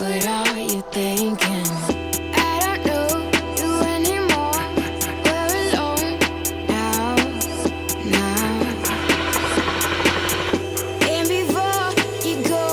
What are you thinking? I don't know you anymore. We're alone now, now. And before you go,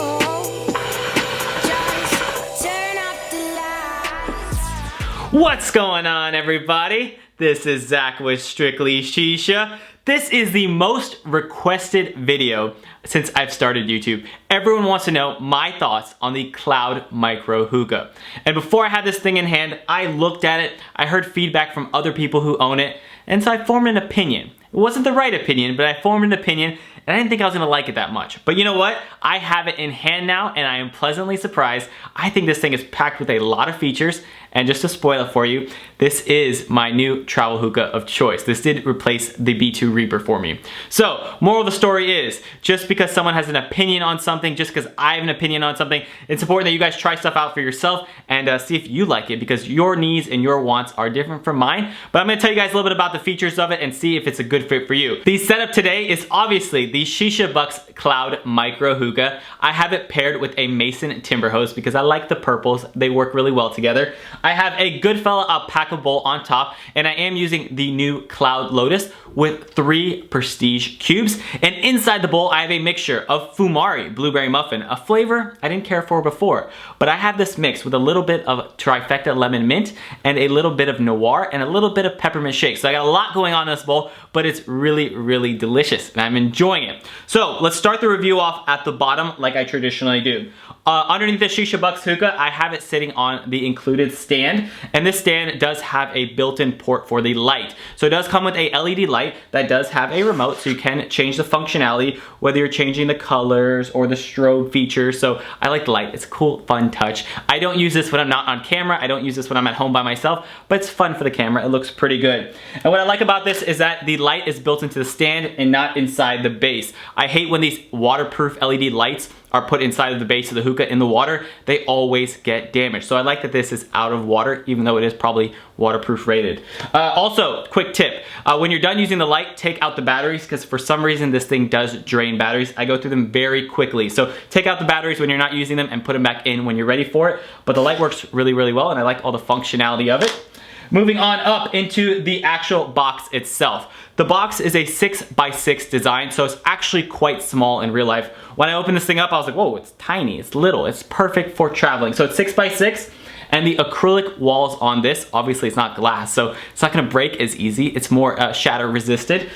just turn off the lights. What's going on, everybody? This is Zach with Strictly Shisha. This is the most requested video since I've started YouTube. Everyone wants to know my thoughts on the Cloud Micro Hookah. And before I had this thing in hand, I looked at it, I heard feedback from other people who own it, and so I formed an opinion. It wasn't the right opinion, but I formed an opinion, and I didn't think I was gonna like it that much. But you know what? I have it in hand now, and I am pleasantly surprised. I think this thing is packed with a lot of features, and just to spoil it for you, this is my new travel hookah of choice. This did replace the B2 Reaper for me. So, moral of the story is, just because someone has an opinion on something, just because I have an opinion on something, it's important that you guys try stuff out for yourself and see if you like it, because your needs and your wants are different from mine. But I'm gonna tell you guys a little bit about the features of it and see if it's a good fit for you. The setup today is obviously the Shishabucks Cloud Micro Hookah. I have it paired with a Mason Timber Hose because I like the purples. They work really well together. I have a Goodfella alpaca bowl on top, and I am using the new Cloud Lotus with 3 Prestige cubes. And inside the bowl, I have a mixture of Fumari Blueberry Muffin, a flavor I didn't care for before. But I have this mixed with a little bit of Trifecta Lemon Mint and a little bit of Noir and a little bit of Peppermint Shake. So I got a lot going on in this bowl, but it's really, really delicious and I'm enjoying it. So let's start the review off at the bottom like I traditionally do. Underneath the Shishabucks hookah, I have it sitting on the included stand, and this stand does have a built-in port for the light. So it does come with a LED light that does have a remote, so you can change the functionality, whether you're changing the colors or the strobe features. So I like the light, it's a cool, fun touch. I don't use this when I'm not on camera, I don't use this when I'm at home by myself, but it's fun for the camera, it looks pretty good. And what I like about this is that the light is built into the stand and not inside the base. I hate when these waterproof LED lights are put inside of the base of the hookah in the water. They always get damaged. So I like that this is out of water, even though it is probably waterproof rated. Also, quick tip, when you're done using the light, take out the batteries, because for some reason this thing does drain batteries. I go through them very quickly. So take out the batteries when you're not using them and put them back in when you're ready for it. But the light works really, really well, and I like all the functionality of it. Moving on up into the actual box itself. The box is a 6x6 design, so it's actually quite small in real life. When I opened this thing up, I was like, whoa, it's tiny, it's little, it's perfect for traveling. So it's 6x6, and the acrylic walls on this, obviously it's not glass, so it's not gonna break as easy. It's more shatter resisted.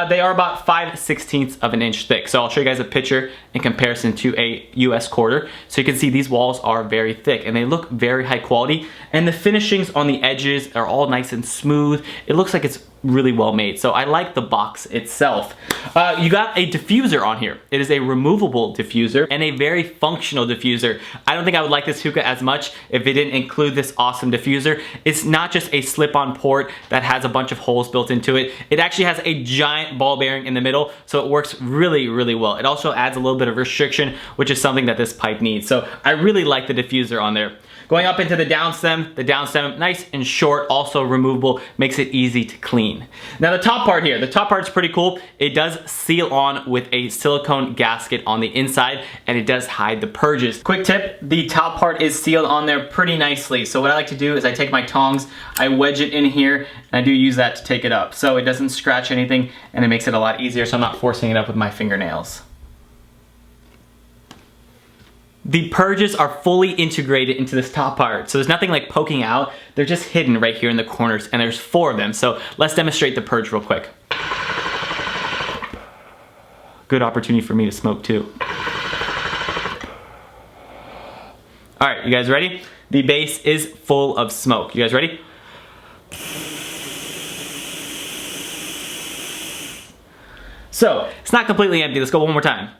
They are about 5/16 of an inch thick. So I'll show you guys a picture in comparison to a US quarter. So you can see these walls are very thick and they look very high quality. And the finishings on the edges are all nice and smooth. It looks like it's really well made. So I like the box itself. You got a diffuser on here. It is a removable diffuser and a very functional diffuser. I don't think I would like this hookah as much if it didn't include this awesome diffuser. It's not just a slip-on port that has a bunch of holes built into it. It actually has a giant ball bearing in the middle, so it works really, really well. It also adds a little bit of restriction, which is something that this pipe needs. So I really like the diffuser on there. Going up into the downstem nice and short, also removable, makes it easy to clean. Now the top part here, the top part's pretty cool. It does seal on with a silicone gasket on the inside, and it does hide the purges. Quick tip, the top part is sealed on there pretty nicely. So what I like to do is I take my tongs, I wedge it in here, and I do use that to take it up. So it doesn't scratch anything, and it makes it a lot easier, so I'm not forcing it up with my fingernails. The purges are fully integrated into this top part, so there's nothing like poking out. They're just hidden right here in the corners, and there's 4 of them. So let's demonstrate the purge real quick. Good opportunity for me to smoke too. All right, you guys ready? The base is full of smoke. You guys ready? So it's not completely empty. Let's go one more time.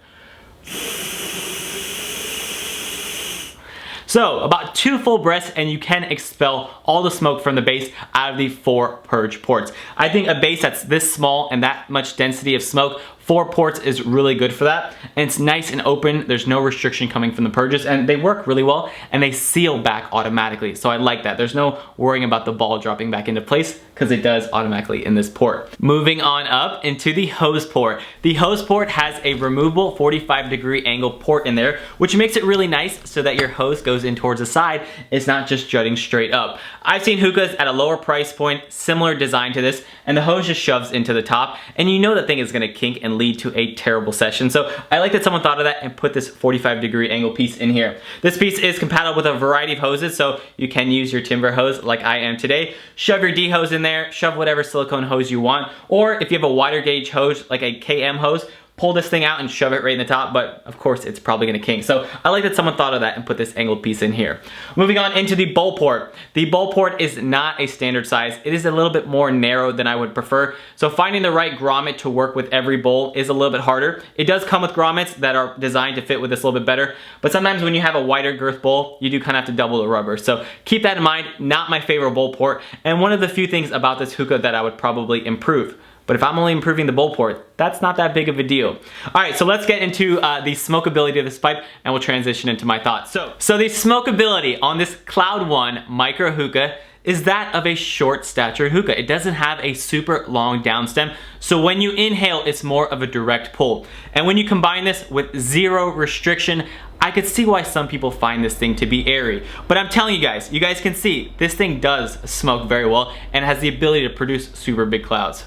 So about 2 full breaths and you can expel all the smoke from the base out of the 4 purge ports. I think a base that's this small and that much density of smoke 4 ports is really good for that, and it's nice and open. There's no restriction coming from the purges, and they work really well, and they seal back automatically. So I like that. There's no worrying about the ball dropping back into place because it does automatically in this port. Moving on up into the hose port. The hose port has a removable 45-degree angle port in there, which makes it really nice so that your hose goes in towards the side. It's not just jutting straight up. I've seen hookahs at a lower price point, similar design to this, and the hose just shoves into the top, and you know that thing is gonna kink and lead to a terrible session. So I like that someone thought of that and put this 45-degree angle piece in here. This piece is compatible with a variety of hoses, so you can use your timber hose like I am today. Shove your D hose in there, shove whatever silicone hose you want, or if you have a wider gauge hose like a KM hose, pull this thing out and shove it right in the top, but of course it's probably gonna kink. So I like that someone thought of that and put this angled piece in here. Moving on into the bowl port. The bowl port is not a standard size. It is a little bit more narrow than I would prefer. So finding the right grommet to work with every bowl is a little bit harder. It does come with grommets that are designed to fit with this a little bit better, but sometimes when you have a wider girth bowl, you do kind of have to double the rubber. So keep that in mind. Not my favorite bowl port, and one of the few things about this hookah that I would probably improve. But if I'm only improving the bowl port, that's not that big of a deal. All right, so let's get into the smokability of this pipe, and we'll transition into my thoughts. So the smokability on this Cloud 1 micro hookah is that of a short stature hookah. It doesn't have a super long down stem, so when you inhale, it's more of a direct pull. And when you combine this with zero restriction, I could see why some people find this thing to be airy. But I'm telling you guys can see this thing does smoke very well and has the ability to produce super big clouds.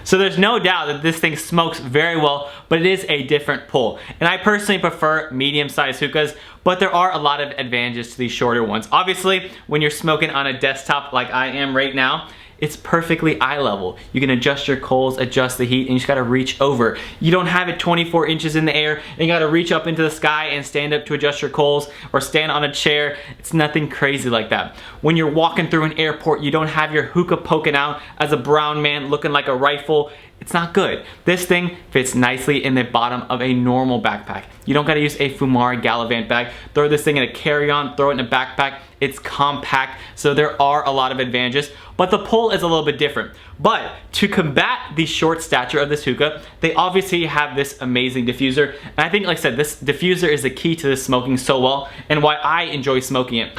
So there's no doubt that this thing smokes very well, but it is a different pull. And I personally prefer medium-sized hookahs, but there are a lot of advantages to these shorter ones. Obviously, when you're smoking on a desktop like I am right now, it's perfectly eye level. You can adjust your coals, adjust the heat, and you just gotta reach over. You don't have it 24 inches in the air, and you gotta reach up into the sky and stand up to adjust your coals, or stand on a chair. It's nothing crazy like that. When you're walking through an airport, you don't have your hookah poking out as a brown man looking like a rifle. It's not good. This thing fits nicely in the bottom of a normal backpack. You don't gotta use a Fumari Gallivant bag. Throw this thing in a carry-on, throw it in a backpack. It's compact, so there are a lot of advantages, but the pull is a little bit different. But to combat the short stature of this hookah, they obviously have this amazing diffuser. And I think, like I said, this diffuser is the key to this smoking so well and why I enjoy smoking it.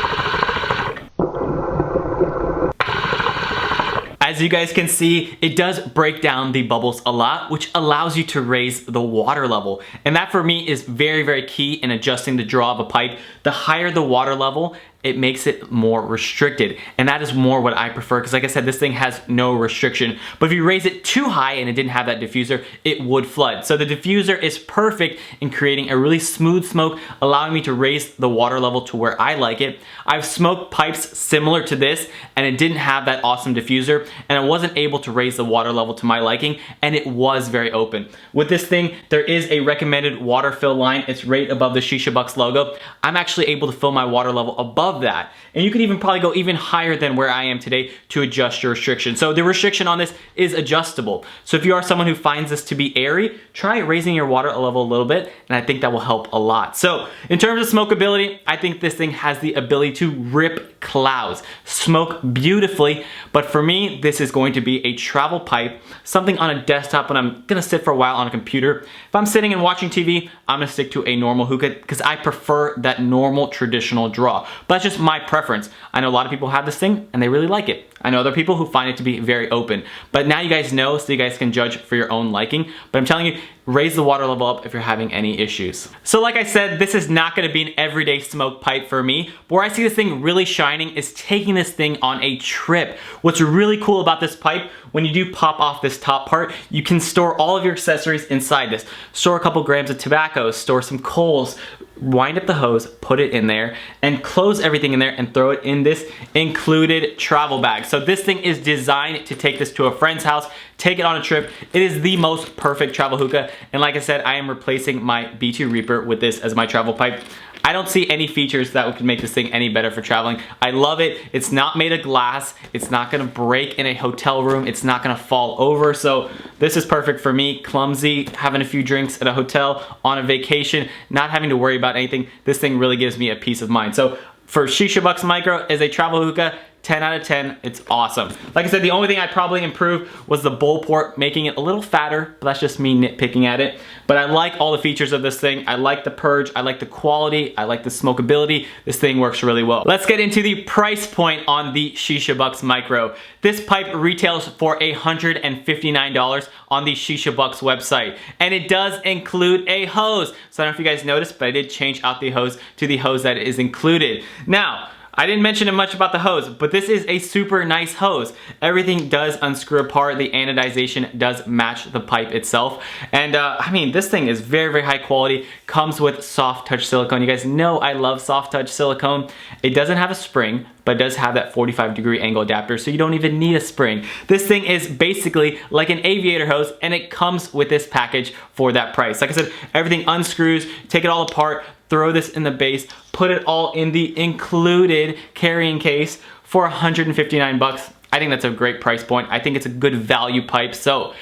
As you guys can see, it does break down the bubbles a lot, which allows you to raise the water level. And that for me is very, very key in adjusting the draw of a pipe. The higher the water level, it makes it more restricted. And that is more what I prefer, because like I said, this thing has no restriction. But if you raise it too high and it didn't have that diffuser, it would flood. So the diffuser is perfect in creating a really smooth smoke, allowing me to raise the water level to where I like it. I've smoked pipes similar to this, and it didn't have that awesome diffuser, and I wasn't able to raise the water level to my liking, and it was very open. With this thing, there is a recommended water fill line. It's right above the Shishabucks logo. I'm actually able to fill my water level above that. And you could even probably go even higher than where I am today to adjust your restriction. So the restriction on this is adjustable. So if you are someone who finds this to be airy, try raising your water level a little bit, and I think that will help a lot. So in terms of smokability, I think this thing has the ability to rip clouds, smoke beautifully, but for me, this is going to be a travel pipe, something on a desktop when I'm gonna sit for a while on a computer. If I'm sitting and watching TV, I'm gonna stick to a normal hookah because I prefer that normal traditional draw. But that's just my preference. I know a lot of people have this thing and they really like it. I know other people who find it to be very open. But now you guys know, so you guys can judge for your own liking. But I'm telling you, raise the water level up if you're having any issues. So like I said, this is not gonna be an everyday smoke pipe for me. But where I see this thing really shining is taking this thing on a trip. What's really cool about this pipe, when you do pop off this top part, you can store all of your accessories inside this. Store a couple grams of tobacco, store some coals, wind up the hose, put it in there, and close everything in there and throw it in this included travel bag. So this thing is designed to take this to a friend's house, take it on a trip. It is the most perfect travel hookah. And like I said, I am replacing my B2 Reaper with this as my travel pipe. I don't see any features that could make this thing any better for traveling. I love it. It's not made of glass. It's not gonna break in a hotel room. It's not gonna fall over. So this is perfect for me. Clumsy, having a few drinks at a hotel, on a vacation, not having to worry about anything. This thing really gives me a peace of mind. So for Shishabucks Micro as a travel hookah, 10 out of 10, it's awesome. Like I said, the only thing I'd probably improve was the bowl port, making it a little fatter, but that's just me nitpicking at it. But I like all the features of this thing. I like the purge, I like the quality, I like the smokability. This thing works really well. Let's get into the price point on the Shishabucks Micro. This pipe retails for $159 on the Shishabucks website. And it does include a hose. So I don't know if you guys noticed, but I did change out the hose to the hose that is included. Now, I didn't mention much about the hose, but this is a super nice hose. Everything does unscrew apart. The anodization does match the pipe itself. And I mean, this thing is very, very high quality. Comes with soft touch silicone. You guys know I love soft touch silicone. It doesn't have a spring, but it does have that 45-degree angle adapter, so you don't even need a spring. This thing is basically like an aviator hose, and it comes with this package for that price. Like I said, everything unscrews, take it all apart, throw this in the base, put it all in the included carrying case for 159 bucks. I think that's a great price point. I think it's a good value pipe. So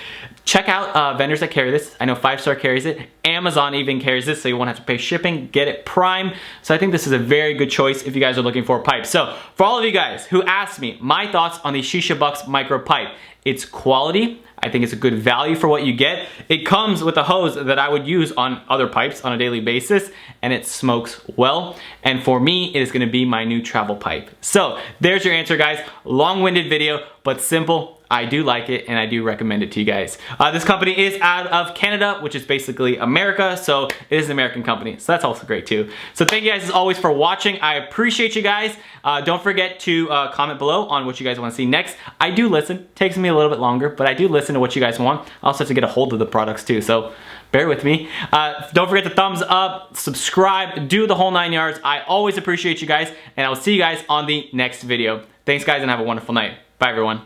check out vendors that carry this. I know 5-Star carries it. Amazon even carries this, so you won't have to pay shipping. Get it prime. So I think this is a very good choice if you guys are looking for a pipe. So for all of you guys who asked me my thoughts on the Shishabucks Micro pipe, it's quality. I think it's a good value for what you get. It comes with a hose that I would use on other pipes on a daily basis, and it smokes well. And for me, it is gonna be my new travel pipe. So there's your answer, guys. Long-winded video, but simple. I do like it, and I do recommend it to you guys. This company is out of Canada, which is basically America, so it is an American company, so that's also great too. So thank you guys as always for watching. I appreciate you guys. Don't forget to comment below on what you guys want to see next. I do listen. Takes me a little bit longer, but I do listen to what you guys want. I also have to get a hold of the products too, so bear with me. Don't forget to thumbs up, subscribe, do the whole 9 yards. I always appreciate you guys, and I will see you guys on the next video. Thanks, guys, and have a wonderful night. Bye, everyone.